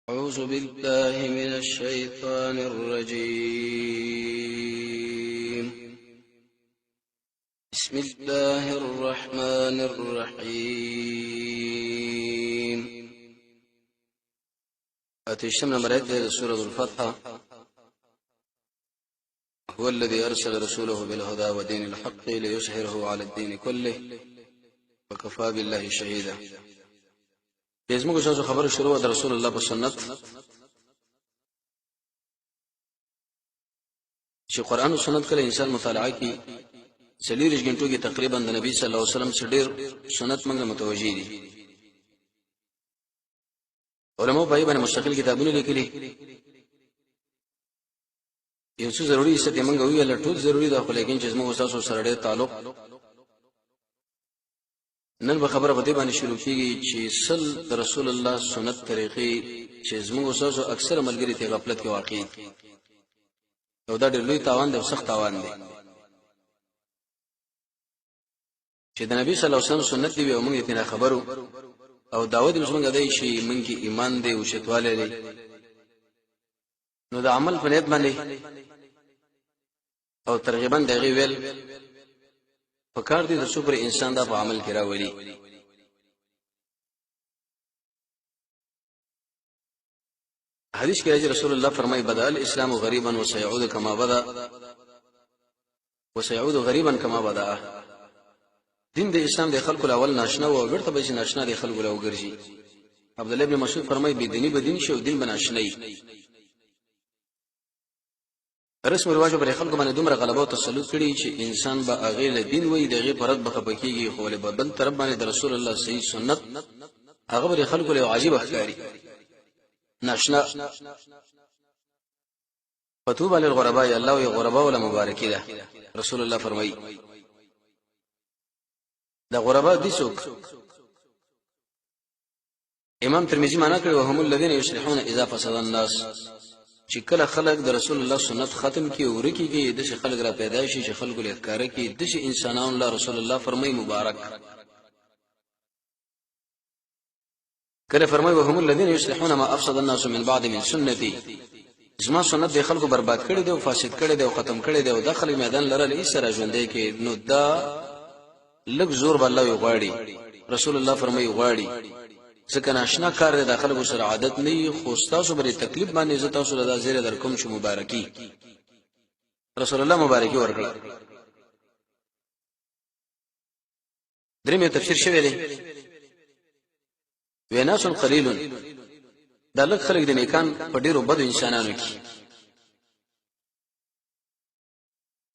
أعوذ بالله من الشيطان الرجيم. بسم الله الرحمن الرحيم. أتشتم نمرات سورة الفتحة. هو الذي أرسل رسوله بالهدى ودين الحق ليظهره على الدين كله وكفى بالله شهيدا. زموږ شاو خبر شروع د رسول الله په سنت چې قرآن او سنت کله انسان مطالعه کی 40 غنټو کې تقریبا د نبی صلی الله علیه وسلم څخه ډیر سنت موږ متوجي دي. علماء په باندې مستقل کتابونه لیکلي. یو څه ضروری څه موږ ویل ټول ضروری ده، خو لیکن چې موږ تاسو سره ډیر تعلق نن به خبره په دې باندې شروع کیږي چې سل رسول الله سنت طریقې چې زموږ تاسو اکثر ملګری ته غفلت کې واقع دي او دا ډېر لوی تاوان دی او سخت تاوان دی چې د نبی صلی الله علیه وسلم سنت دی او موږ یې نه خبرو او داود مسلمان غدای شي موږ کې ایمان دی او شتواله دی نو د عمل په نیت باندې او ترغیبا دغه ویل فکر دي د سپر انسان دا په عمل کې راولي. حدیث کې راځي رسول الله فرمایي بدا الاسلام غریبا وسيعود كما بدا وسيعود غریبا كما بدا. دین د اسلام د خلکو الاول ناشنا او ورته به ناشنا د خلکو له وګرځي. عبد الله ابن مسعود فرمایي بی دینی بدین شو دین بناشنای. رسم رواج پر خلکو باندې دومره غلبه او تسلط کړي چې انسان به هغه له دین وې دغه پرد بخبکیږي، خو له بل طرف باندې د رسول الله صحیح سنت هغه پر خلکو له عجیب ښکاری ناشنا. فتوب علی الغرباء، الله وی غرباء ولا مبارکی ده. رسول الله فرمایي دا غرباء دي څوک؟ امام ترمذی معنا کړی وهم الذين يصلحون اذا فسد الناس، چې کله خلق د رسول الله سنت ختم کی او رکی کی د شي خلق را پیدا شي چې خلق له افکار کی د شي انسانانو الله رسول الله فرمای مبارک کله فرمای وهم الذين يصلحون ما افسد الناس من بعد من سنتي، زما سنت د خلکو برباد کړي دي او فاسد کړي دي او ختم کړي دي او داخلي میدان لره لې سره ژوندې کې نو دا لږ زور بل الله غواړي. رسول الله فرمای غواړي ځکه ناشنا کار د داخله سره عادت نه خو تاسو بری تکلیف باندې ز تاسو له زیره در کوم شو مبارکي. رسول الله مبارکي ورکړه. درېمه تفسیر شوی دی ویناس قلیل، دا لږ خلک د نیکان په ډیرو بد انسانانو کې.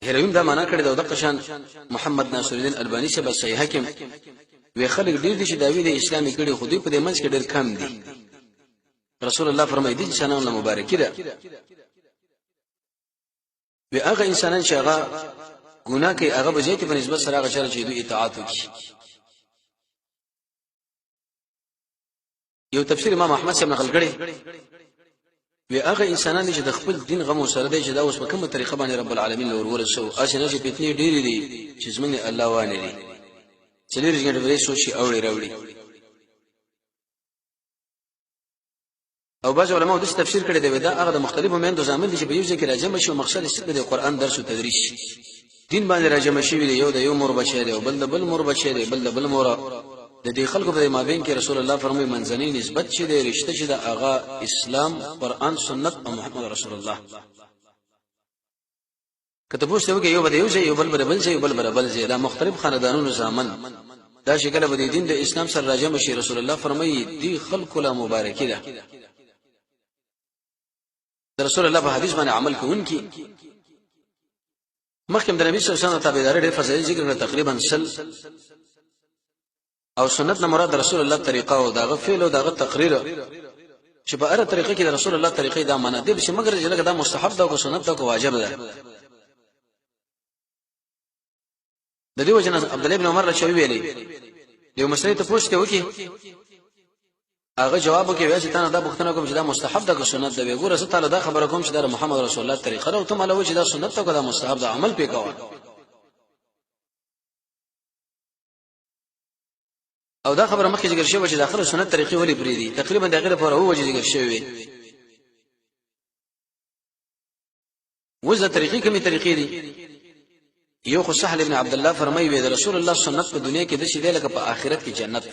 هرویم دا معنا کړی دا د قشان محمد ناصر الدین البانی سے بس صحیح حکم وی خلک ډیر دي چې داوی د اسلامي کړي خو دې په دې منځ کې ډیر کم دي. رسول الله فرمایي دي انسانانو له مبارکي ده. وی هغه انسانان چې هغه ګناه کوي هغه به ځکه په نسبت سره هغه چې دوی اطاعت وکړي. یو تفسیر امام احمد سے نقل کړي وی هغه انسانان چې د خپل دین غو سره دي چې دا اوس په کومه طریقه باندې رب العالمین له ورسو اسنه چې پیتنی ډیر دي چې زمونږ الله وانه دي چلیږي چې دوی سوچي اوړي راوړي. او بعض علماء د تفسیر کړي دی دا هغه د مختلفو میندو زامن دي چې په یو ځای کې راجم شي او مقصد یې د قرآن درس او تدریس دین باندې راجم شي وی یو د یو مور بچی دی او بل د بل مور بچی دی بل د بل مور د دې خلکو په مابین کې رسول الله فرمایي منځنۍ نسبت چې د رشته چې د اغا اسلام قرآن سنت او محمد رسول الله کتبو څه وکي یو بده یو ځای یو بل بل ځای یو بل بل ځای دا مختلف خاندانونو زامن دا شکل به د دین د اسلام سره راجم شي. رسول الله فرمایي دی خلکو له مبارکي ده. د رسول الله په حدیث باندې عمل کوونکی مخکې د نبی صلی الله علیه وسلم تابعداري ډېر فضایل ذکر تقریبا سل او سنت نه مراد رسول الله طریقه او داغه فعل او داغه تقریر چې په اړه طریقه کې د رسول الله طریقې دا معنا دی چې مگر چې دا مستحب ده او سنت ده او واجب ده. د دې وجه عبد الله ابن عمر رضی الله عنه یو مسله ته پوښتنه وکي هغه جواب وکي چې تاسو دا پوښتنه کوم چې دا مستحب ده او سنت ده. وګوره زه تعالی دا خبره کوم چې دا محمد رسول الله طریقه ده او ته مله چې دا سنت ده او دا مستحب ده عمل پې کوه. او دا خبره مخکې ذکر شوی چې داخله سنت طریقې ولې پری دي تقریبا د غیر پر او وجه ذکر شوی وزه طریقې کومې طریقې دي یو خو سهل ابن عبد الله فرمایي وي د رسول الله سنت په دنیا کې د شي دی لکه په آخرت کې جنت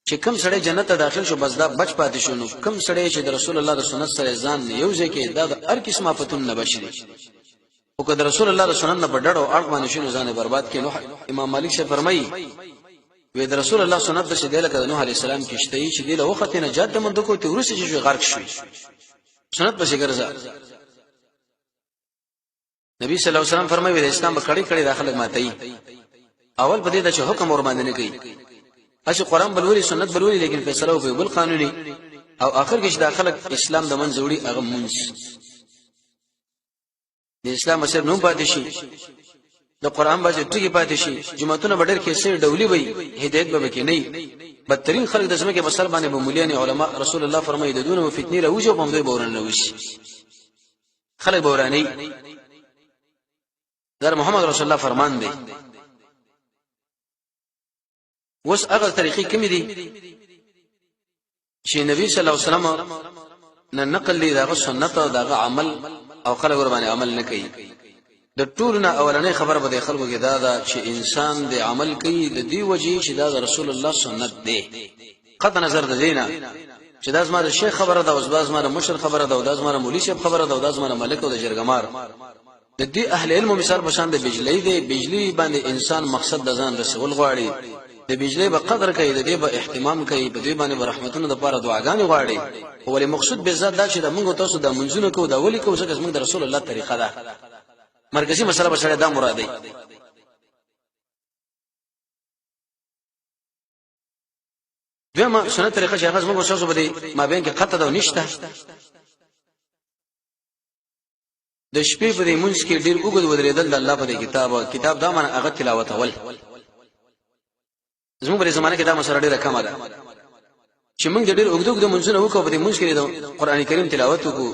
چې کوم سړی جنت ته داخل شو بس دا بچ پاتې شو نو کوم سړی چې د رسول الله د سنت سره ځان یو ځکه دا د هر قسمه فتون نه بچي او که د رسول الله د سنت نه بډړو اړ باندې شنو ځان برباد کړي نو امام مالک شه فرمایي وې د رسول الله سنت د شیدل کده نوح علی السلام کېشته چې دی له وخت نه جاده مند کو ته ورسې چې غرق شوی سنت به ګرځا نبی صلی الله علیه وسلم فرمایي د اسلام په کړي کړي داخله ماتای اول په دې د حکم اور باندې نه کوي اسی قران بلوري سنت بلوري لیکن فیصله په بل قانوني او اخر کې چې داخله اسلام د منځوري هغه منځ د اسلام مسر نوم پاتې شي د قران باندې ټکی پاتې شي جمعتونه بدر کې سر ډولي وي هدایت به کې نه بدترین خلک د زمکه بسل باندې به موليان علما رسول الله فرمایي د دونه فتنې راوځي او باندې بورن نه وشي خلک بوراني در محمد رسول الله فرمان دی وس هغه طریقې کوم دي چې نبی صلی الله علیه وسلم نه نقل لري دغه سنت او دغه عمل او خلک ور باندې عمل نه کوي د ټولنا اولنې خبر به خلکو کې دا چې انسان د عمل کوي د دی وجه چې دا رسول الله سنت دی قطع نظر د دینه چې دا زما د شیخ خبره ده او زما د مشر خبره ده او دا زما د مولوی شیخ خبره ده او دا زما د ملک او د جرګمار د دې اهل علم مثال بشان د بجلی دی بجلی باندې انسان مقصد د ځان رسول غواړي د بجلی په قدر کوي د دې په اهتمام کوي په دې باندې رحمتونو د لپاره دعاګانې غواړي ولې مقصود به ذات دا چې د موږ تاسو د منځونو کو دا ولي کو ځکه موږ د رسول الله طریقه ده مرکزی مسله بشره دا مراد دی دغه سنت طریقه چې هغه موږ تاسو بده ما بین کې قطع ده نشته د شپې په دې منځ کې ډیر وګد ودرېدل د الله په کتاب دا معنی هغه تلاوت اول زموږ په زمانه کې دا مسله ډیره کمه ده چې موږ ډیر وګد منځونه وکړو په دې منځ کې د قران کریم تلاوت وکړو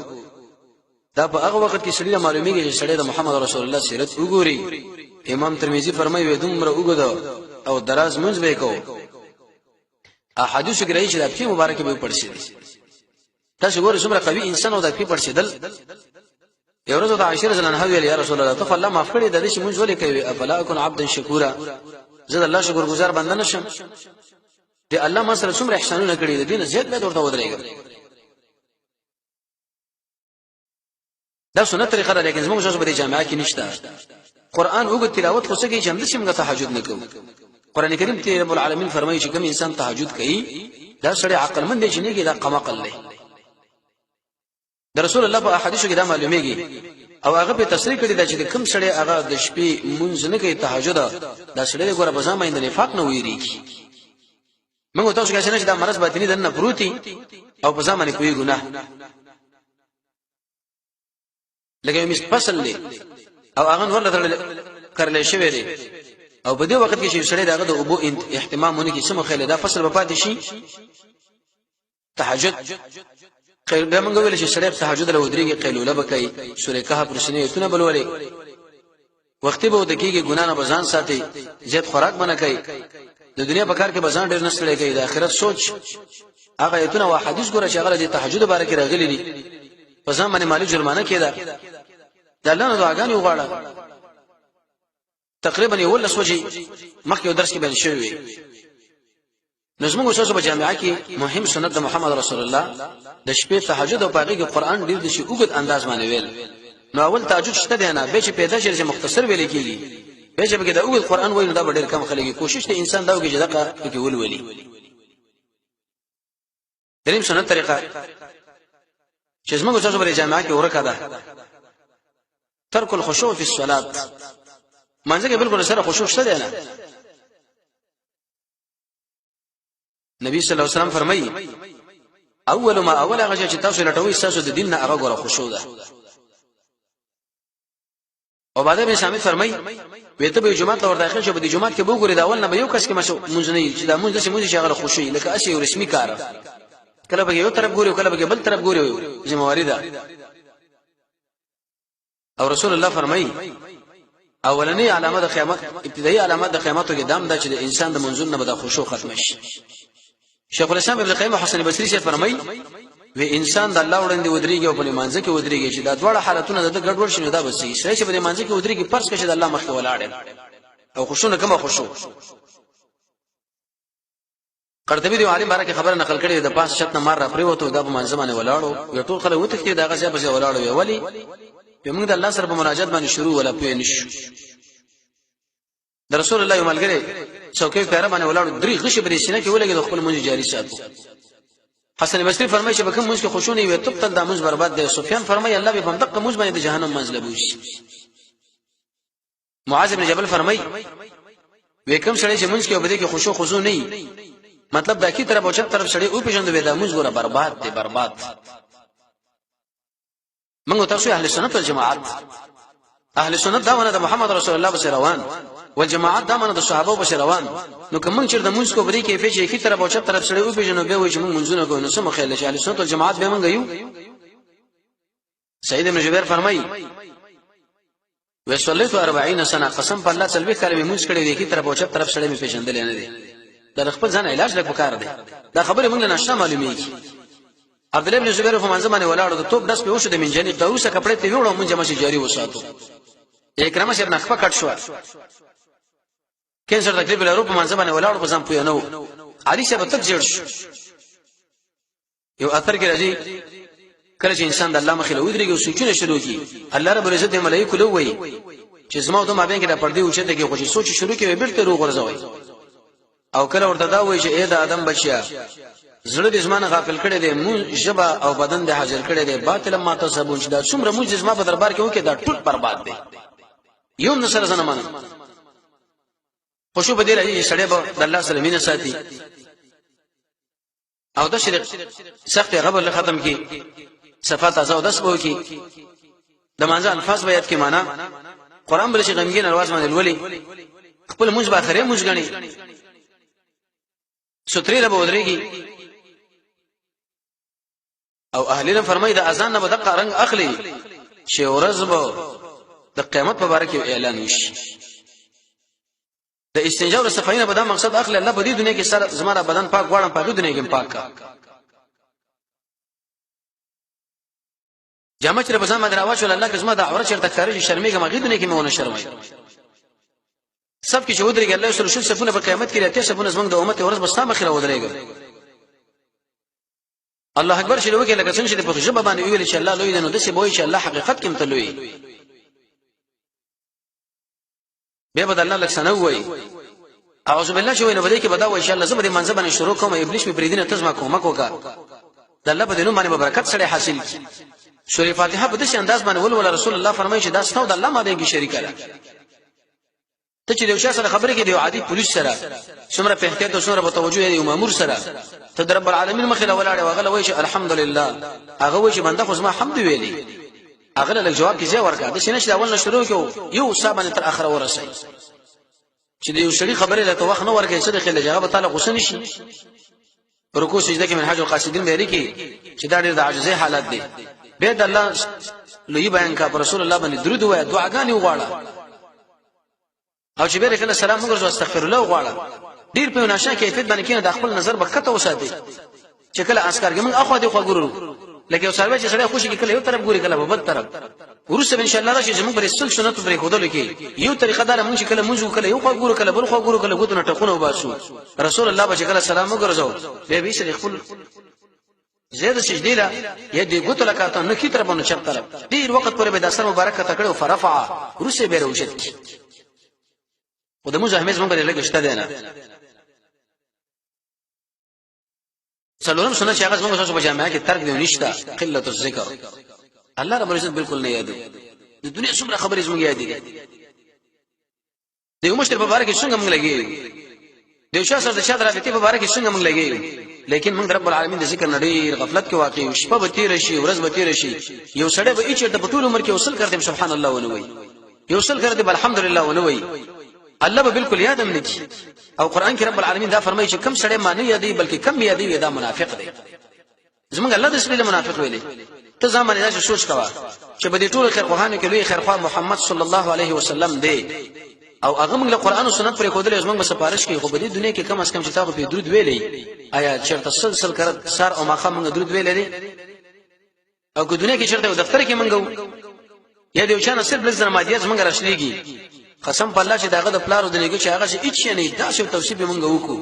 دا په هغه وخت کې سړي معلومیږي چې سړي د محمد رسول الله سیرت وګوري امام ترمذی فرمایي دومره وګد او دراز منځ به کو احادیث کې راځي چې د په مبارکه به پړشي تاسو ګورئ څومره قوي انسان او د په پړشیدل یو ورځ د عائشہ رضی الله عنها ویل یا رسول الله ته الله معاف کړي د دې چې مونږ ولې کوي افلا اكن عبدا شکورا زه الله شکر گزار بنده نشم دې الله ما سره څومره احسانونه کړی دي دین زیات به ورته ودرېږي دا سنت طریقه ده لیکن زموږ شاوخوا په جامعه کې نشته قران وګ تلاوت خو څه کې چې هم د سیمه تهجد نه کوي قران کریم ته رب العالمین فرمایي چې کوم انسان تهجد کوي دا سړی عقل مند دی چې نه کې دا قمقل دی د رسول الله په احادیثو کې دا معلومیږي او هغه په تصریح کړی دا چې کوم سړی هغه د شپې مونږ نه کوي تهجد دا سړی ګوره په ځما اند نفاق نه ویریږي موږ تاسو کې چې دا مرز باطنی دنه پروتي او په ځما نه کوي ګناه لکه مس فصل دی او هغه ورته کړل شوی دی او په دې وخت کې چې سړی دغه د ابو اهتمامونه کې سمو خیله دا فصل په پاتې شي تهجد خیر به موږ ویل چې سړی تهجد له ودرېږي قیلوله بکای سورې کهف پرشنه ایتونه بلولې وخت به د کېږي ګنا نه بزان ساتي زیات خوراک باندې کوي د دنیا په کار کې بزان ډېر نسل کوي د آخرت سوچ هغه ایتونه او حدیث ګوره چې هغه د تهجد باره کې راغلي دي په ځان باندې مالی جرمانه کېده د الله نه دعاګانې وغواړه تقریبا یو ولس وجه مخکې درس کې بیان شوی نظمو اوسه په جامعه کې مهم سنت د محمد رسول الله د شپې تهجد او باقي کې قران ډیر د شي اوږد انداز باندې ویل نو اول تهجد شته دی نه به چې پیدا شي چې مختصر ویل کېږي به چې به د اوږد قران وایي دا ډیر کم خلک کوشش ته انسان دا وکړي چې دغه کې ولولي دریم سنت طریقه چې زموږ اوسه په جامعه کې ورکه ده ترک الخشوع فی الصلاه منځ کې بالکل سره خشوع شته دی نه نبی صلی الله علیه وسلم فرمایي اول ما اول هغه چې تاسو لټوي تاسو د دین نه هغه غره خشوع ده او بعد به سامي فرمایي وته به جمعه ته داخل شو به د جمعه کې وګوري دا اول نه به یو کس کې مونږ نه چې دا مونږ د سیمه شغله خشوع لکه اسی رسمي کار کله به یو طرف ګوري کله به بل طرف ګوري ذمہواری ده او رسول الله فرمایي اولنی علامه د قیامت ابتدایي علامات د قیامت کې دام ده چې د انسان د منځون نه به خشوع ختم شي. شیخ الاسلام ابن قیم حسن بصری سے فرمایي و انسان د الله وړاندې ودرېږي او په مانځ کې ودرېږي چې دا دواړه حالتونه د ګډوډ شنه دا بسې سړی چې په مانځ کې ودرېږي پرس کې چې د الله مخ ته ولاړ او خشوع نه کومه خشوع. قرطبی دی عالم بارکه خبر نقل کړي د پاس شت نه مار را پریوته د په مانځ باندې ولاړو یو ټول خلک وتښتي دغه ځای په ولاړو وی ولی په موږ د الله سره په مناجات باندې شروع ولا پوي نشو. د رسول الله یو ملګری څوکۍ پیره باندې ولاړو درې غشي په سینه کې ولګي د خپل منځ جاری ساتو. حسن بصری فرمایي چې بکم موږ کې خوشونه وي تبتل د موږ برباد دي. سفیان فرمایي الله به په دقه موږ باندې د جهنم منزل بوشي. معاذ بن جبل فرمایي وکم سړی چې موږ کې وبدي کې خوشو خضوع نه مطلب دا کی طرف او چپ طرف سړی او پیژند وي دا موږ ګوره برباد دي برباد. موږ تاسو اهل سنت والجماعت اهل سنت دا ونه د محمد رسول الله بس روان والجماعت دا ونه د صحابه بس روان. نو کوم چې د موږ کو بری کې پیچې کی طرف او چپ طرف سړی او پیژنو به وي چې موږ منځونه کوو. نو سم خیال شي اهل سنت والجماعت به موږ یو. سعید بن جبیر فرمایي وصلیت 40 سنه قسم په الله سلوي کلمې موږ کړې دي کی طرف او چپ طرف سړی می پیژندل نه دي. دا خپل ځان علاج لګ وکړ دي. دا خبره موږ نه نشه معلومیږي. عبد الله بن زبیر په منځ باندې ولاړو د توپ داس په وشه د منجنی قوسه کپڑے ته وړو مونږه مشه جاری وساتو. اکرامه ابن خفه کټ شو کینسر تقریبا له اروپا منځ باندې ولاړو په ځم پوی نو علي شه بتک جوړ شو. یو اثر کې راځي کله چې انسان د الله مخې له ودرېږي او سوچونه شروع کوي الله رب العزت ملائکه له وایي چې زما د مابین کې د پردې اوچته کې خوشي سوچ شروع کوي بیرته روغ ورځوي او کله ورته دا وایي چې اے د ادم بچیا زړه د زمانه غافل کړي دي مون جبا او بدن د حاضر کړي دي باطل ما ته سبون چې دا څومره موږ زما په دربار کې وکړي دا ټول برباد دي. یو نصر زنه مان خوشو بدیر ای سړی به د الله سره مینه ساتي او د شرک سخت غبر له ختم کی صفات ازو داس بو کی د مانځه الفاظ بیات کی معنا قران بل شي غمګین الواز باندې ولي خپل موږ به اخره موږ غني ستري له بودريږي او اهلینا فرمای د اذان نه بدقه رنگ اخلي شی ورځبو د قیامت په اړه کې اعلان وشي. د استنجا او صفاینه په دا مقصد اخلي الله په دې دنیا کې سره زماره بدن پاک غواړم په دې دنیا کې پاک کا جامه چې په ځان باندې راوښول الله که زما د عورت چرته خارجي شرمېږه ما غي دنیا کې مونږ شرمای سب کې چې ودرېږي الله سره شل سفونه په قیامت کې راته سفونه زمونږ د امت ورځ بس تامه خره ودرېږي. الله اکبر شلو کې لکه څنګه چې په خشبه باندې ویل چې الله لوی دی نو د څه بوي چې الله حقیقت کې متلوي به بدل الله لک سنو وای اعوذ بالله شوی نو بده کې بدا وای ان شاء الله زبر منځ باندې شروع کوم ابلیس می پریدنه تزما کوم کوکا د الله په دینو باندې برکت سره حاصل کی. سورې فاتحه په دې انداز باندې ول رسول الله فرمایي چې دا ستو د الله باندې کې شریک کړه ته چې یو شخص سره خبرې کې دی عادي پولیس سره څومره په احتیاط او څومره په توجه دی مامور سره ته د رب العالمین مخې له ولاړ وغله وای چې الحمدلله هغه وای چې بنده خو زما حمد ویلي هغه له جواب کې ځای ورکړه د شینش د اول شروع کېو یو صاحب تر اخره ورسې چې یو شری خبره له توخ نه ورکې څه د خله جواب تعالی غوسه نشي. رکوع سجده کې منهج القاصدین لري کې چې دا ډېر د عاجزۍ حالت دی به د الله لوی بیان کا رسول الله باندې درود وای دعاګانې وغواړه او چې بیره کله سلام وګرځو استغفر الله وغواړه ډیر په نشه کیفیت باندې کې د خپل نظر بکته وساتي چې کله اسکار کې موږ اخو دې خو ګورو لکه یو سروي چې سړی خوشي کې کله یو طرف ګوري کله بل طرف ورسره ان شاء الله راشي زموږ پر رسول سنت پرې خودلو کې یو طریقه دار موږ چې کله موږ کله یو خو ګورو کله بل خو ګورو کله ګوتونه ټکونه وباسو رسول الله به کله سلام وګرځو به شي خپل زید سجدی لا یدی ګوت لکاته نه کی طرفونه چپ طرف ډیر وخت پورې به د اثر مبارک ته کړو فرفع ورسره به روشت خو د موږ اهمیت موږ لري لګشته دی نه څلورم سنت چې هغه موږ تاسو په جامعه کې ترک دی نشته قلت الذکر الله رب العزت بالکل نه یادو د دنیا څومره خبرې زموږ یاد دي د یو مشتر په باره کې څنګه موږ لګي د یو شخص د شاده رابطې په باره کې څنګه موږ لګي لیکن موږ رب العالمین د ذکر نړۍ غفلت کې واقع یو شپه به تیر شي ورځ به تیر شي یو سړی به ایچ د پټول عمر کې وصل کړم سبحان الله ونوي یو وصل کړم الحمدلله ونوي الله به بالکل یاد هم نکي او قران کې رب العالمین دا فرمایي چې کم سړی معنی یادي بلکې کم یادي دا منافق دی زمونږ الله د سپیله منافق ویلي ته ځان باندې دا سوچ کوا چې په دې ټول خیر خوانو کې لوی خیر خوا محمد صلی الله علیه وسلم دی او هغه موږ له قران او سنت پر خودل زمونږ په سفارش کې خو په دې دنیا کې کم از کم چې تاسو په درود ویلې آیا چیرته سلسله کړه سار او ماخه موږ درود ویلې او په دنیا کې چیرته دفتر کې موږ یا د چانه صرف لږ مادیات موږ راشلېږي قسم په الله چې داغه د پلارو د لګو چې هغه هیڅ نه دا شو توصیف موږ وکړو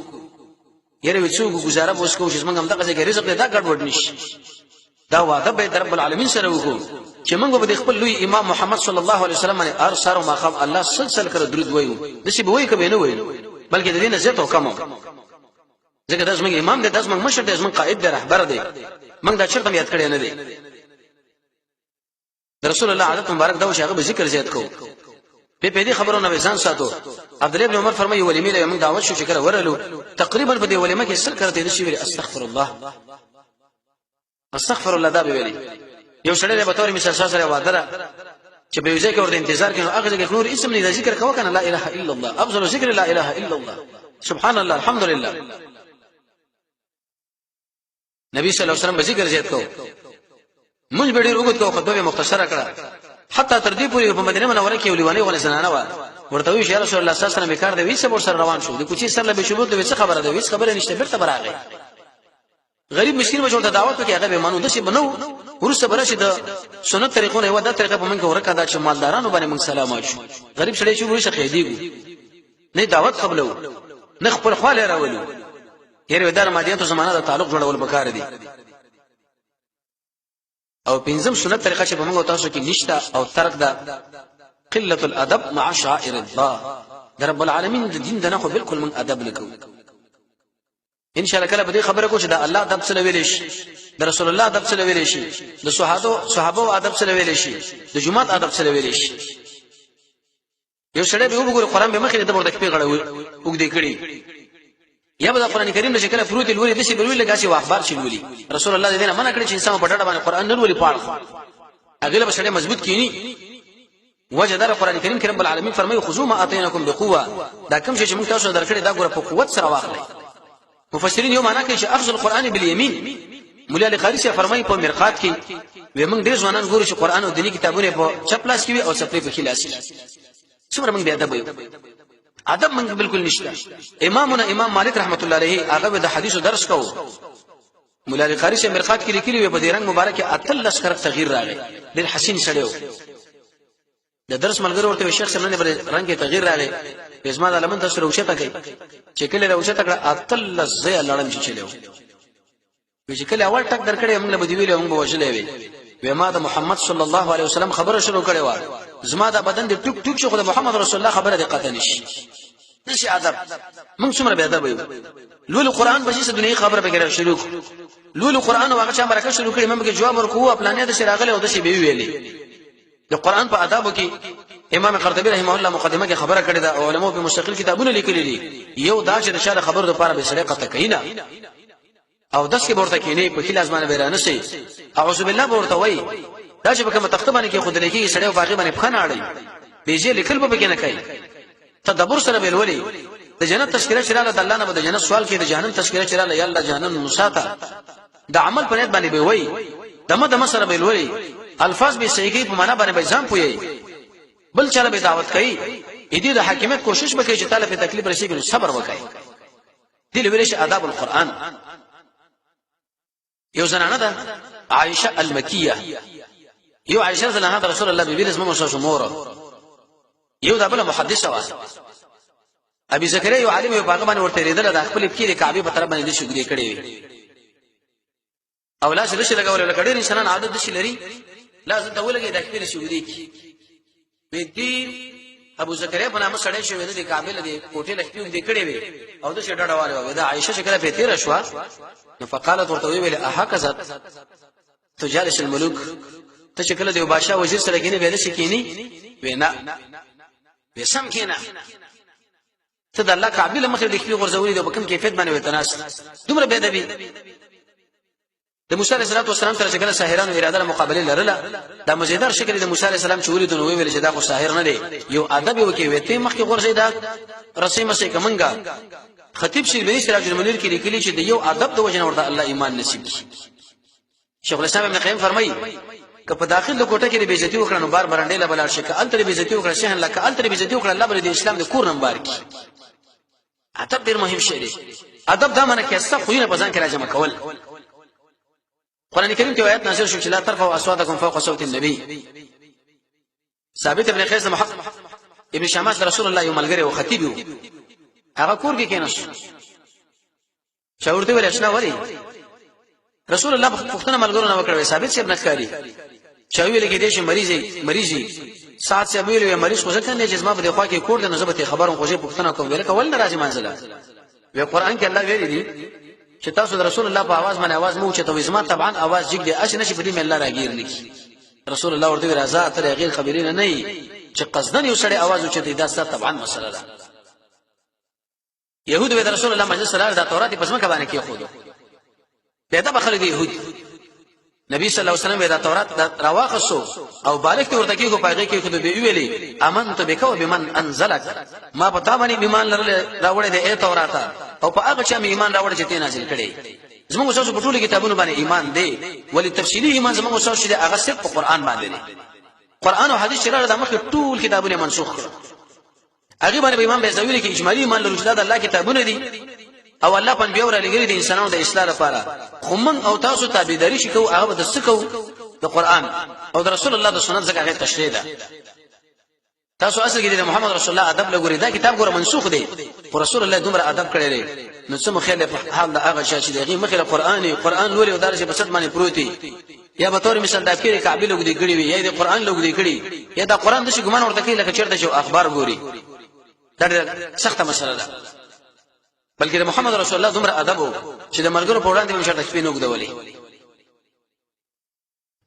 یره وڅو گزاره بوس کو چې موږ هم دغه ځای رزق دا ګډوډ نشي دا وعده به رب العالمین سره وکړو چې موږ به خپل لوی امام محمد صلی الله علیه وسلم باندې ار سره ماخم الله سلسله کړ درود وایو د شي به وای کبه نه وایو بلکې د دې نه زیات حکم ځکه دا زموږ امام دی دا زموږ مشر دی زموږ قائد دی رهبر دی موږ دا چرته یاد کړی نه دی رسول الله عادت مبارک دا وشاغه به ذکر زیات کو په دې خبرونه ځان ساتو عبد الله بن عمر فرمایي ولیمه له موږ دعوت شو چې کړه ورلو تقریبا په دې ولیمه کې سر کړته دي چې استغفر الله استغفر الله دا به ویلي یو سړی به تور مثال سره وادره چې به یې ورته انتظار کینو هغه ځکه نور اسم نه ذکر کوه کنه لا اله الا الله افضل ذکر لا اله الا الله سبحان الله الحمد لله نبی صلی الله علیه وسلم ذکر زیات کو موږ به ډیر وګت کو خطبه مختصره کړه حتی تر دې پورې په مدینه منوره کې وليوانه غو زنانه و ورته وی یا رسول الله صلی الله علیه وسلم کار دی ویسه سره روان شو د کوچی سره به شروع د څه خبره ده ویس خبره نشته بیرته براغه غریب مسکین به ورته دعوت وکي هغه به مانو د شي بنو ورسته برشه د سنت طریقونه و د طریقه په منګه ورکه دا چې مالدارانو باندې موږ سلام شو غریب سړی چې ورشه خېدیږي نه دعوت قبلو نه خپل خاله راولو یره ودار مادیاتو زمانہ د تعلق جوړول بکار دي او پنځم سنت طریقه چې په موږ تاسو کې نشته او ترک ده قله الادب مع شعائر الله در رب العالمین د دین دنه خو بالکل من ادب لکو ان شاء الله کله به خبره کو چې دا الله ادب سره ویل شي د رسول الله ادب سره ویل شي د صحابه ادب سره ویل شي د جمعه ادب سره ویل شي یو سړی به وګوره قران به مخې د ورته کې غړ وګدې کړي یا به قران کریم نشه کله فروت الولي د شي بلوي لګاسي واخبار شي ولي رسول الله دې نه منع کړی چې انسان په ډډه باندې قران نه ولي پاړ اغله به سړی مضبوط کینی وجدار قران کریم کې رب العالمین فرمایي خذوا ما اتیناکم بقوه دا کوم چې موږ تاسو درکړي دا ګوره په قوت سره واخلئ مفسرین یو معنا کوي چې اخذ القران بالیمین مولا علی قاری سے فرمایي په مرقات کې و موږ ډیر ځوانان ګورو چې قران او دینی کتابونه په چپلاس کې وي او سپلې په خلاص څومره موږ به ادب وي ادب موږ بالکل نشته امام مالک رحمت الله علیه هغه د حدیثو درس کوو مولا علی قاری سے مرقات کې لیکلي وي په دې رنگ مبارک اتل لشکر تغییر راغی ډیر حسین سړیو د درس ملګری ورته شیخ سره نه رنگ کې تغییر راغی پېزما د لمن تاسو روشته کوي چې کله روشته کړه اتل زې لړم چې چلو چې کله اول ټک درکړې موږ به دی ویلې موږ وژلې وي ما د محمد صلی الله علیه وسلم خبره شروع کړې و زما د بدن د ټوک ټوک شو د محمد رسول الله خبره د قطع نشي ادب موږ څومره به ادب وي لول قران په شي دنیا خبره به کړه شروع لول قران واغه چې برکه شروع کړي موږ جواب ورکوه پلانې د شراغله او د شی به ویلې د قران په آدابو کې امام قرطبی رحمه الله مقدمه کې خبره کړې ده علماء په مستقل کتابونه لیکلي دي یو دا چې د شاله خبر د لپاره به سره قطع کینا او داس کې ورته کینې په خلاص باندې بیرانه شي اعوذ بالله ورته وای دا چې په کومه تختبانه کې خود لیکي سره باغی باندې بخنه اړي بیجه لیکل به کې نه کوي تدبر سره بلولي د جنت تذکرہ شراله د الله نه د جنت سوال کې د جهنم تذکرہ شراله یا الله جهنم مساته د عمل په نیت باندې به وای دمه سره بلولي الفاظ به صحیح کې په معنا باندې به ځم پوي بل چاله به دعوت کوي دې د حکیمت کوشش وکړي چې تعالی په تکلیف رسیږي صبر وکړي دې لوري آداب القرآن یو زنانه ده عائشه المکیه یو عائشه زنانه رسول الله بیبي اسمه مشهور مور یو د بل محدثه و ابي زكريا یو عالم یو باغ باندې ورته ریدل د خپل پکې د کعبه په طرف باندې شګري کړي او لاس لشي لګول لکه ډېر انسانان عادت دي لري لازم ته ولګي د خپل شګري به دې ابو زكريا په نامه سړی شوی د کعبه له کوټې لکټیو دې کړي وي او د شډړه والو دا عائشه شکره په تیر شو نو فقالت ورته ویل احکزت تجالس الملوک ته شکل دی بادشاہ وزیر سره کینی به نشي کینی وینا وسم کینا ته د الله کعبه له مخې د خپل غرزوري د بکم کیفیت باندې وتناس دومره به ادبي د موسی علیه السلام تر څنګه ساحرانو اراده مقابله لرله د مزیدار شکل د موسی علیه السلام چوری د نوې ویل چې دا خو ساحر نه دی یو ادب یو کې وته مخکې غرزي دا رسمه سي کومنګا خطیب شیخ بني سراج المنیر کې لیکلي چې د یو ادب د وجنه ورته الله ایمان نصیب کړي شیخ الاسلام ابن قیم فرمایي که په داخل د کوټه کې د بیزتی وکړنو بار برانډې لا بلار شي که التر بیزتی وکړه شهن لکه التر بیزتی وکړه الله بل د اسلام د کور نمبر کې ادب ډیر مهم شی دی ادب دا معنی کې اصل خو نه بزن کې راجمه کول قران کریم کې آیات نازل شو چې لا ترفعوا اصواتکم فوق صوت النبي ثابت ابن قیس محمد ابن شماس رسول الله یو ملګری او خطیب یو هغه کور کې کېناست شاورته ویل اسنا وری رسول الله پښتنه ملګرو نه وکړي ثابت شه ابن خاري شاوی لګې دې چې مریضي سات سے ویلو مریض خو ځکه نه جسمه په خوا کې کور د نسبت خبرم خو ځې پښتنه کوم ویل کول نه راځي منځله وی قران کې الله ویلي دي چې تاسو د رسول الله په आवाज باندې आवाज مو چې توزما طبعا आवाज جګ دي اش نشي په دې مې الله راګیر نکی رسول الله ورته راځه تر غیر خبرین نه چې قصدن یو سړی आवाज اوچتي دا ست طبعا مسله ده يهود د رسول الله مجلس سره د تورات په اسمه باندې کې خو پیدا بخل دي يهود نبی صلی الله علیه وسلم دا تورات راواخصو او بالغ ته ورته کې کو پایږي کې خو به ویلي امنت بک وبمن انزلک ما پتا باندې ایمان لرل راوړې د تورات او په هغه چې ایمان راوړې چې ته نازل کړي زموږ اوسه په ټولو کتابونو باندې ایمان دی ولی تفصیلی ایمان زموږ اوسه چې هغه صرف په قران باندې دی قران او حدیث شرع د مخ ټول کتابونه منسوخ کړو هغه باندې ایمان به زویل کې اجمالی ایمان لرو چې د الله کتابونه دي او الله پن بیا ور لګری د انسانانو د اصلاح لپاره خو من او تاسو تابعداري شي کو هغه د سکو د قران او د رسول الله د سنت څخه هغه تشریح ده تاسو اصل کې د محمد رسول الله ادب لګوري دا کتاب ګوره منسوخ دی او رسول الله دومره ادب کړی دی نو څه مخاله په حال د هغه شې دغه مخاله قران لوري او درجه په صد باندې پروتي یا به تور مثال د افکار کعبه لګدي کړی وي یا د قران لګدي کړی یا د قران د شي ګمان ورته کوي لکه چیرته شو اخبار ګوري دا سخته مسله ده بلکې د محمد رسول الله دومره ادب وو چې د ملګرو په وړاندې هم شرط سپین وګدولې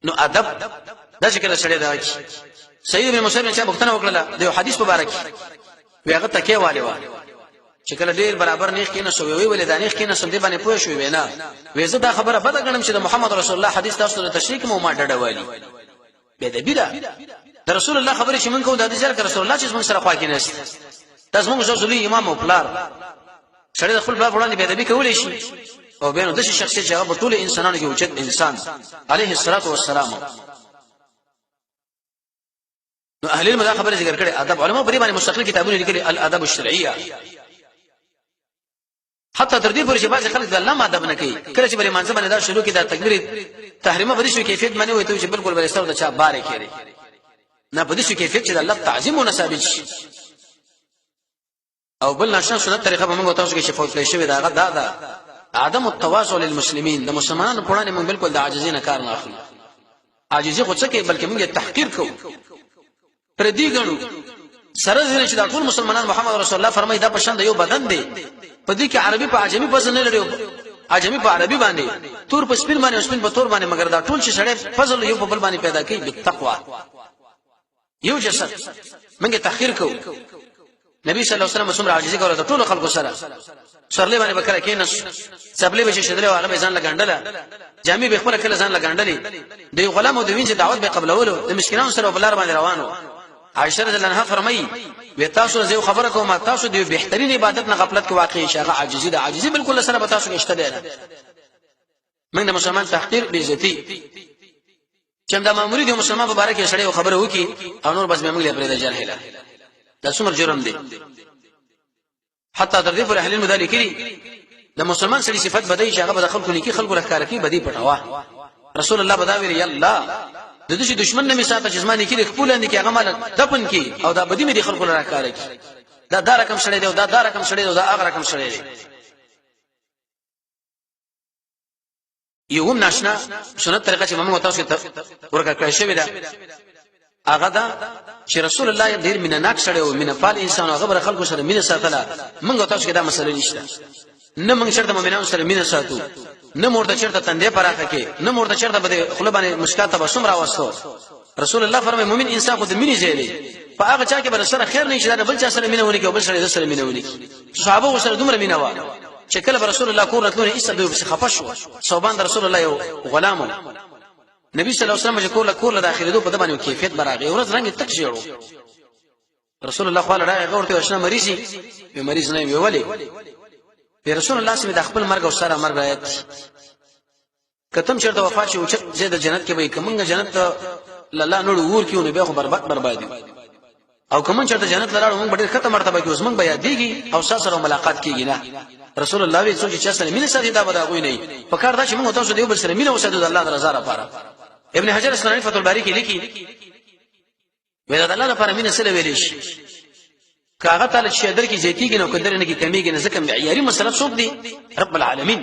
نو ادب دا چې کله سړی دا کی سید ابن مسلم چې بوختنه وکړه د یو حدیث مبارک وی هغه تکي والي و چې کله ډیر برابر نیخ کینې سو وی ولې دانیخ کینې سم دې باندې پوه شو وینا وې زه دا خبره بده غنم چې د محمد رسول الله حدیث تاسو ته تشریح مو ما ډډه والی به د بیره د رسول الله خبره چې من کوم د حدیث رسول الله چې موږ سره خوا کې نشته تاسو موږ رسول امام او پلار سړی د خپل باب وړاندې به ادبي کولای شي او بینو د شخصیت چې هغه ټول انسانانو کې اوچت انسان عليه الصلاه والسلام نو اهل علم دا خبره ذکر کړي ادب علماء په دې باندې مستقل کتابونه لیکلي الادب الشرعيه حتی تر دې پورې چې بعض خلک د الله ادب نه کوي کله چې بری منځ باندې دا شروع کړي د تکبیر تحریمه په دې شو کیفیت باندې وي ته چې بالکل بل استو د چا بارې کړي نه په دې شو کیفیت چې د الله تعظیم او ثابت شي او بل نشه سنت طریقه به موږ تاسو کې شفاعت لشي وي دا عدم التواضع للمسلمین د مسلمانانو په وړاندې موږ بالکل د عاجزۍ نه کار نه اخلو عاجزي خو څه کې بلکې موږ تحقیر کوو پر دې غنو سره چې د ټول مسلمانانو محمد رسول الله فرمایي دا پښند یو بدن دی په دې کې عربي په عجمي فضل نه لري عجمي په عربي باندې تور په سپین باندې سپین په تور باندې مگر دا ټول چې سړی فضل یو په بل باندې پیدا کوي بالتقوا یو جسد موږ تحقیر کوو نبی صلی الله علیه وسلم څومره عاجزي کوله ټول خلکو سره سرلې باندې بکره کینس سبلې به شیدل او هغه ځان لګندله جامع به خپل کله ځان لګندلې د غلام او د وینځ دعوت به قبلولو د مسکینانو سره بلار باندې روانو عائشہ رضی الله عنها فرمایي و تاسو زه خبره کوم تاسو د بهترین عبادت نه غفلت کې واقع شغه عاجزي د عاجزي بالکل سره به تاسو کې شته ده موږ د مسلمان تحقیر به عزتي چې دا ماموري د مسلمان مبارک سره خبره وکي او نور بس به موږ لپاره د جرهله دا څومره جرم دی حتی تر دې پر اهل المدالي کړي د مسلمان سړي صفات بدای چې هغه به خلکو نیکی خلکو راکاره کوي بدی پټوا رسول الله بداوی یا الله د دې دشمن نه میساته جسمانی کې خپل نه کې هغه مال دفن کې او دا بدی مې خلکو راکاره کوي دا رقم شړې دی او دا رقم شړې دی او دا هغه رقم شړې دی یو ناشنا سنت طریقه چې موږ تاسو ته ورکړل کړی شوی دا هغه دا چې رسول الله ډیر مینناک سره او مینفال انسان هغه بر خلکو سره مینه ساتله موږ تاسو کې دا مسله نشته نه موږ شرط مؤمنانو سره مینه ساتو نه مرده چرته تندې پراخه کې نه مرده چرته بده خپل باندې مشکات تبسم راوستو رسول الله فرمایي مؤمن انسان خو د مینې زیری په هغه چا کې بر سره خیر نه شي دا بل چا سره مینه ونی کې بل سره سره مینه ونی صحابه سره دومره مینه و چې کله رسول الله کور راتلونه ایسته دوی بس خفشو صوبان رسول الله یو غلام نبی صلی الله علیه وسلم چې کور له داخله دوه په باندې کیفیت براغه ورځ رنگ تک شیړو رسول الله خو له ورته وشنه مریضي به مریض نه ویولې رسول الله سمې د خپل مرګ او سره مرګ آیت کتم چرته وفات شي او چې زید جنت کې به کومه جنت الله نور ور کیو نه به خو بربادي او کوم چرته جنت لراړو موږ ډېر ختم مرتبه کې اوس موږ بیا دیږي او سره ملاقات کیږي نه رسول الله وی سوچ چې سره مینه سره دا ودا غوي نه په کار دا چې موږ تاسو دیو بل سره مینه وساتو د الله رضا لپاره ابن حجر اسقلانی فتح الباری کې لیکي ودا د الله لپاره مینه سره ویل شي کاغه تعالی چې در کې زیاتیږي نو کدر نه کې کمیږي نه ځکه معیاري مسله څوک دی رب العالمین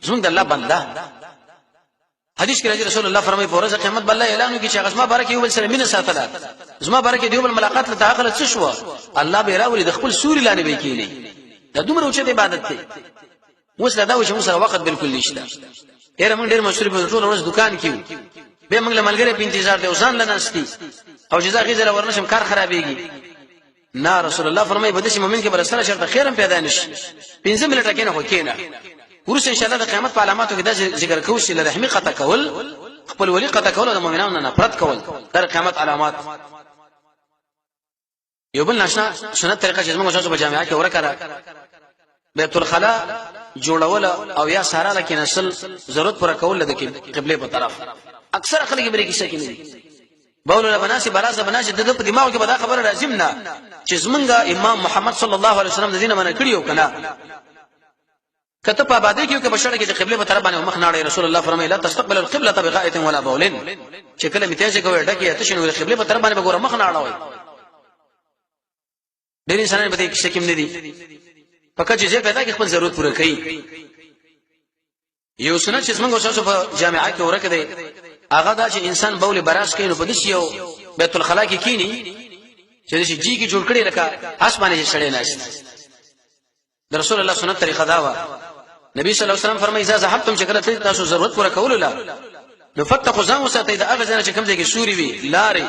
زموږ د الله بنده حدیث کې رسول الله فرمایي په ورځ قیامت بل اعلان کوي چې غسمه بارک یو بل سره مینه ساتله زما بارک دیو بل ملاقات له تعاقل څه شو الله به راولي د خپل سوري لانه به کینی دا دومره اوچه عبادت دی اوس لا دا چې موږ سره وخت بالکل نشته ډېر موږ ډېر مشهور په ټول ورځ دکان کې به موږ له ملګری په انتظار دی اوسان لناستي او جزا غیزه ورنشم کار خرابېږي نه رسول الله فرمایي په دې مومن کې بر سره شرط خیرم پیدا نشي 15 منټه کې نه خو کېنه ورس ان شاء الله د قیامت په علاماتو کې دا ذکر کوو چې له رحمی قطع کول خپل ولی قطع کول د مؤمنانو نه نفرت کول د قیامت علامات یو بل ناشنا سنت طریقه چې موږ تاسو په جامعه کې ورکړه بیت الخلا جوړول او یا سارا لکه نسل ضرورت پر کول د قبله په طرف اکثر خلک به کې شک نه دي بول له بناسي برازه بناسي د په دماغ کې به دا خبره لازم نه چې زمونږ امام محمد صلی الله علیه وسلم د دینه منع کړیو کنه کته په باندې کې کې بشره کې د قبله په طرف باندې مخ ناړي رسول الله فرمایي لا تستقبل القبلة بغائط ولا بول چې کله میته کوي ډکه تشنو د قبله په طرف باندې وګوره مخ ناړوي ډېر انسانان په دې کې شکیم نه دي فقط چې پیدا کې خپل ضرورت پوره کوي یو سنت چې موږ اوسه په جامعه کې ورکړه هغه دا چې انسان بول براس کوي نو په دې یو بیت الخلا کې کینی چې دې جی کې جوړ کړي لکه اسمانه چې شړې ناشته رسول الله سنت طریقه دا و نبی صلی الله علیه وسلم فرمایي اذا ذهبتم شکر تاسو ضرورت پوره کول لا نو فتقوا ځان وساتئ دا هغه ځای چې کوم ځای کې سوري وي لارې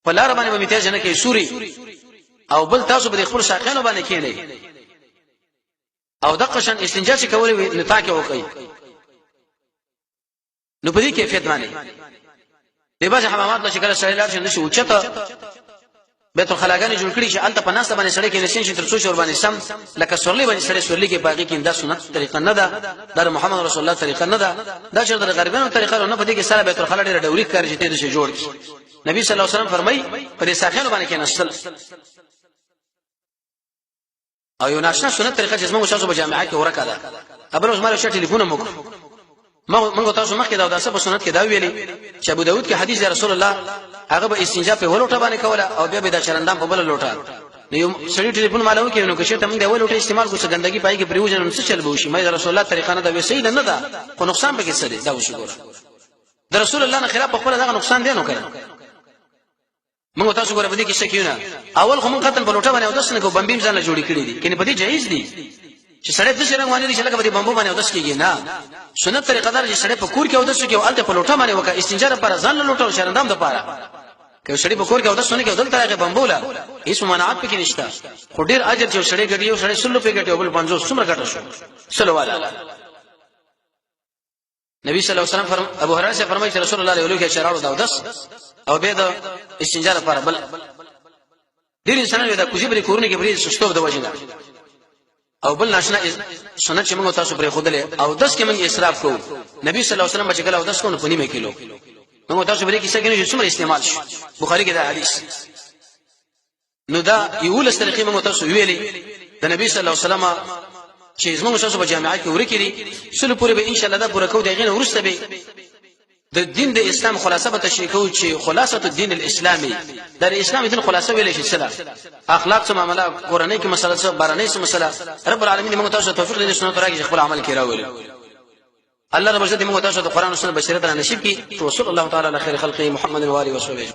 په لار باندې به میته جن کې سوري او بل تاسو به خپل شاقینو باندې کېنئ او د قشن استنجا چې کولې وي نتا کې وکړي نو په دې کیفیت باندې د باز حمامات له شکل سره لار شنه شو چته بیت الخلاګانی جوړ کړی چې الته په ناسه باندې سړی کې نشین چې تر څو شور باندې سم لکه سورلی باندې سړی سورلی کې باقي کې دا سنت طریقه نه ده د محمد رسول الله طریقه نه ده دا چې د غربانو طریقه نه په دې کې سره بیت الخلا ډېر ډوري کار چې دې شي جوړ کی نبی صلی الله علیه وسلم فرمای په دې ساخینو باندې کې نسل او یو ناشنا سنت طریقه چې موږ شاسو په جامعه کې ورکړه ابل عثمان شټ ټلیفون موږ تاسو مخکې دا په سنت کې دا ویلي چې ابو داود کې حدیث رسول الله هغه به استنجا په ولوټه باندې کوله او بیا به د چرندام په بل لوټه نو یو سړی ټلیفون معلومه کینو که شته موږ د ولوټه استعمال کوو څنګه ګندګي پای کې پریوجن څه چل به وشي مې رسول الله طریقه نه دا وی صحیح نه ده خو نقصان به کې څه دی دا وشي ګوره د رسول الله نه خلاف خپل دغه نقصان دی نو کړه موږ تاسو ګوره بده کې شکیونه اول خو موږ قتل په لوټه باندې او داس نه کو بمبیم ځان جوړی کړی دي کله په دې جایز دي چې سړی د شرنګ باندې چې لکه په بمبو باندې او داس کېږي نه سنت طریقه دار چې سړی په کور کې او داس کې او الته په لوټه باندې وکړه استنجا لپاره ځان لوټه او شرندام لپاره که سړی په کور کې او داس نه کې دلته راغی بمبولا هیڅ مناعت پکې نشته خو ډیر اجر چې سړی ګټي او سړی سلو په ګټي او بل 500 څومره ګټه شو صلوات علی نبی صلی الله علیه وسلم ابو هريره سے فرمایي چې رسول الله علیه وسلم شرارو دا داس او به د استنجا لپاره بل ډیر انسانانو دا کوجی بری کورونه کې بری سستو د وجنه او بل ناشنا سنت چې موږ تاسو پرې خودلې او داس کې موږ اسراف کوو نبی صلی الله علیه وسلم چې کله او داس کو نه پنی مې کیلو موږ تاسو پرې کې څنګه نه څومره استعمال شي بخاری کې دا حدیث نو دا یو لس طریقې موږ تاسو ویلې د نبی صلی الله علیه وسلم چې موږ تاسو په جامعه کې ورکړي سل پورې به ان شاء الله دا پوره کوو دغه ورسته به د دین د اسلام خلاصه به تشریح کوو چې خلاصه الدين الاسلامي د اسلام دین خلاصه ویل شي سره اخلاق څخه معاملات قرآنی کې مسله څه بارانه څه مسله رب العالمین موږ تاسو توفیق دې سنت راکړي خپل عمل کې راولي الله رب عزت موږ تاسو د قرآن او سنت بشریت را نصیب کړي رسول الله تعالی علی خیر خلقه محمد و علیه و صحبه